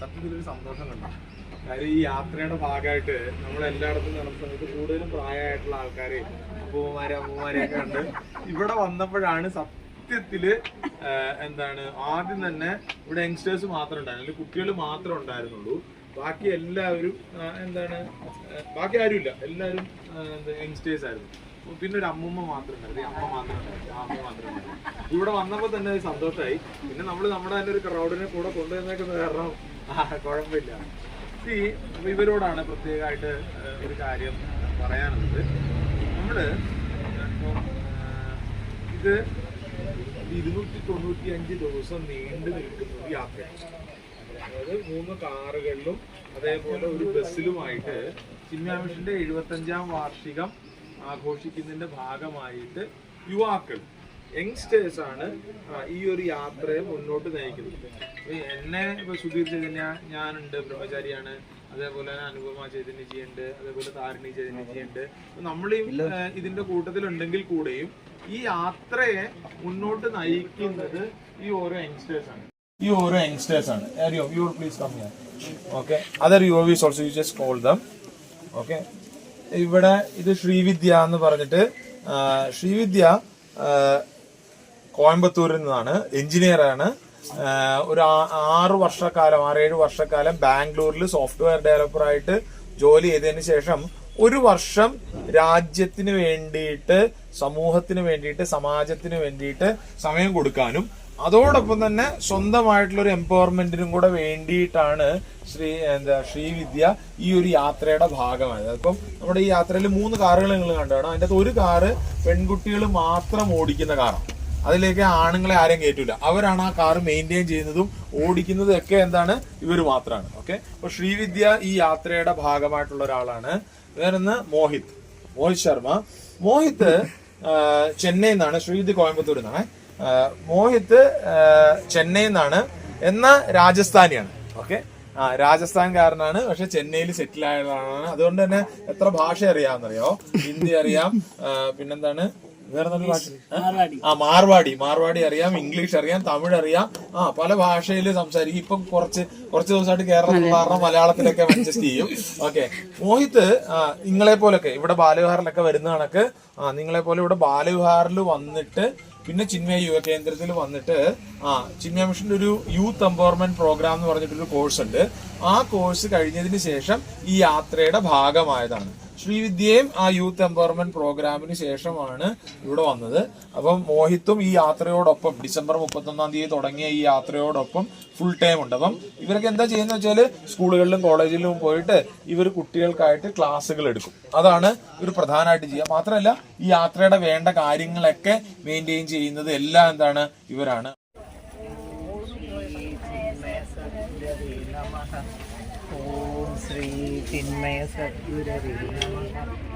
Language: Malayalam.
സത്യത്തിലൊരു സന്തോഷം കണ്ടു. കാര്യം ഈ യാത്രയുടെ ഭാഗമായിട്ട് നമ്മൾ എല്ലായിടത്തും നടന്ന സമയത്ത് കൂടുതലും പ്രായമായിട്ടുള്ള ആൾക്കാരെ അമ്മൂമാരെയൊക്കെ ഉണ്ട്. ഇവിടെ വന്നപ്പോഴാണ് സത്യത്തില് എന്താണ് ആദ്യം തന്നെ ഇവിടെ യങ്സ്റ്റേഴ്സ് മാത്രം ഉണ്ടായിരുന്നു, കുട്ടികൾ മാത്രമേ ഉണ്ടായിരുന്നുള്ളൂ. ബാക്കി എല്ലാവരും എന്താണ് ബാക്കി ആരുമില്ല, എല്ലാവരും യങ്സ്റ്റേഴ്സ് ആയിരുന്നു. പിന്നെ ഒരു അമ്മൂമ്മ മാത്രം ഉണ്ടായിരുന്നു, അമ്മ മാത്രം ഉണ്ടായിരുന്നു, അമ്മ മാത്രം ഉണ്ടായിരുന്നു. ഇവിടെ വന്നപ്പോൾ തന്നെ ഒരു സന്തോഷമായി. പിന്നെ നമ്മൾ നമ്മുടെ തന്നെ ഒരു ക്രൗഡിനെ കൂടെ കൊണ്ടുവന്നേക്കുന്ന കാരണം കുഴപ്പമില്ല. അപ്പൊ ഇവരോടാണ് പ്രത്യേകമായിട്ട് ഒരു കാര്യം പറയാനുള്ളത്. നമ്മള് ഇത് 295 ദിവസം നീണ്ടു നിൽക്കുന്ന ഒരു യാത്രയാണ്. അതായത് 3 കാറുകളിലും അതേപോലെ ഒരു ബസ്സിലുമായിട്ട് ചിന്മയ മിഷന്റെ 75ാം വാർഷികം ആഘോഷിക്കുന്നതിന്റെ ഭാഗമായിട്ട് യുവാക്കൾ യങ്സ്റ്റേഴ്സ് ആണ് ഈ ഒരു യാത്രയെ മുന്നോട്ട് നയിക്കുന്നത്. എന്നെ ഇപ്പൊ സുധീർ ചൈതന്യ, ഞാനുണ്ട്, ബ്രഹ്മചാരിയാണ്, അതേപോലെ അനുപമ ചൈതന്യജിയുണ്ട്, അതേപോലെ താരിണി ചൈതന്യജിയുണ്ട്. നമ്മളീ ഇതിന്റെ കൂട്ടത്തിലുണ്ടെങ്കിൽ കൂടെയും ഈ യാത്രയെ മുന്നോട്ട് നയിക്കുന്നത് ഈ ഓരോ യങ്സ്റ്റേഴ്സ് ആണ്. You please come here. Okay. Other UOVs also you just call them. Okay. ഇവിടെ ഇത് ശ്രീവിദ്യ എന്ന് പറഞ്ഞിട്ട്, ശ്രീവിദ്യ കോയമ്പത്തൂരിൽ നിന്നാണ്, എഞ്ചിനീയറാണ്. ഒരു 6-7 വർഷക്കാലം ബാംഗ്ലൂരിൽ സോഫ്റ്റ്വെയർ ഡെവലപ്പറായിട്ട് ജോലി ചെയ്തതിന് ശേഷം 1 വർഷം രാജ്യത്തിന് വേണ്ടിയിട്ട്, സമൂഹത്തിന് വേണ്ടിയിട്ട്, സമാജത്തിന് വേണ്ടിയിട്ട് സമയം കൊടുക്കാനും അതോടൊപ്പം തന്നെ സ്വന്തമായിട്ടുള്ള ഒരു എംപവർമെന്റിനും കൂടെ വേണ്ടിയിട്ടാണ് ശ്രീവിദ്യ ഈ ഒരു യാത്രയുടെ ഭാഗമായത്. അപ്പം നമ്മുടെ ഈ യാത്രയിൽ 3 കാറുകൾ നിങ്ങൾ കണ്ടാണ്. അതിൻ്റെ അകത്ത് ഒരു കാറ് പെൺകുട്ടികൾ മാത്രം ഓടിക്കുന്ന കാറാണ്. അതിലേക്ക് ആണുങ്ങളെ ആരെയും കയറ്റൂല. അവരാണ് ആ കാറ് മെയിൻറ്റെയിൻ ചെയ്യുന്നതും ഓടിക്കുന്നതും ഒക്കെ എന്താണ്, ഇവർ മാത്രമാണ്. ഓക്കെ. അപ്പൊ ശ്രീവിദ്യ ഈ യാത്രയുടെ ഭാഗമായിട്ടുള്ള ഒരാളാണ്. വേറൊന്ന് മോഹിത് ശർമ്മ. മോഹിത് ചെന്നൈയിൽ നിന്നാണ്, ശ്രീവിദ്യ കോയമ്പത്തൂരിൽ നിന്നാണ്. മോഹിത് ചെന്നൈയിൽ നിന്നാണ്, എന്നാ രാജസ്ഥാനിയാണ്. ഓക്കെ. രാജസ്ഥാൻകാരനാണ്, പക്ഷെ ചെന്നൈയിൽ സെറ്റിൽ ആയതാണ്. അതുകൊണ്ട് തന്നെ എത്ര ഭാഷ അറിയാമെന്നറിയോ? ഹിന്ദി അറിയാം, പിന്നെന്താണ് വേറെ ഭാഷ, മാർവാടി അറിയാം, ഇംഗ്ലീഷ് അറിയാം, തമിഴ് അറിയാം, പല ഭാഷയിൽ സംസാരിക്കും. ഇപ്പം കുറച്ച് ദിവസമായിട്ട് കേരളത്തിലുള്ള കാരണം മലയാളത്തിലൊക്കെ അഡ്ജസ്റ്റ് ചെയ്യും. ഓക്കെ. മോഹിത് നിങ്ങളെ പോലൊക്കെ ഇവിടെ ബാലവിഹാറിലൊക്കെ വരുന്ന കണക്ക് നിങ്ങളെ പോലെ ഇവിടെ ബാലവിഹാറിൽ വന്നിട്ട് പിന്നെ ചിന്മയ യുവ കേന്ദ്രത്തിൽ വന്നിട്ട് ചിന്മയ മിഷന്റെ ഒരു യൂത്ത് എംപവർമെന്റ് പ്രോഗ്രാം എന്ന് പറഞ്ഞിട്ടൊരു കോഴ്സ് ഉണ്ട്. ആ കോഴ്സ് കഴിഞ്ഞതിന് ശേഷം ഈ യാത്രയുടെ ഭാഗമായതാണ്. ശ്രീവിദ്യയും ആ യൂത്ത് എംപവർമെന്റ് പ്രോഗ്രാമിന് ശേഷമാണ് ഇവിടെ വന്നത്. അപ്പം മോഹിത്തും ഈ യാത്രയോടൊപ്പം ഡിസംബർ 31-ാം തീയതി തുടങ്ങിയ ഈ യാത്രയോടൊപ്പം ഫുൾ ടൈം ഉണ്ട്. അപ്പം ഇവരൊക്കെ എന്താ ചെയ്യുന്നത് വെച്ചാല് സ്കൂളുകളിലും കോളേജിലും പോയിട്ട് ഇവർ കുട്ടികൾക്കായിട്ട് ക്ലാസ്സുകൾ എടുക്കും. അതാണ് ഇവർ പ്രധാനമായിട്ട് ചെയ്യുക. മാത്രമല്ല ഈ യാത്രയുടെ വേണ്ട കാര്യങ്ങളൊക്കെ മെയിൻറ്റെയിൻ ചെയ്യുന്നത് എല്ലാം എന്താണ്, ഇവരാണ്. ഓം ശ്രീ ചിന്മയ സദ്ഗുരവേ നമഃ.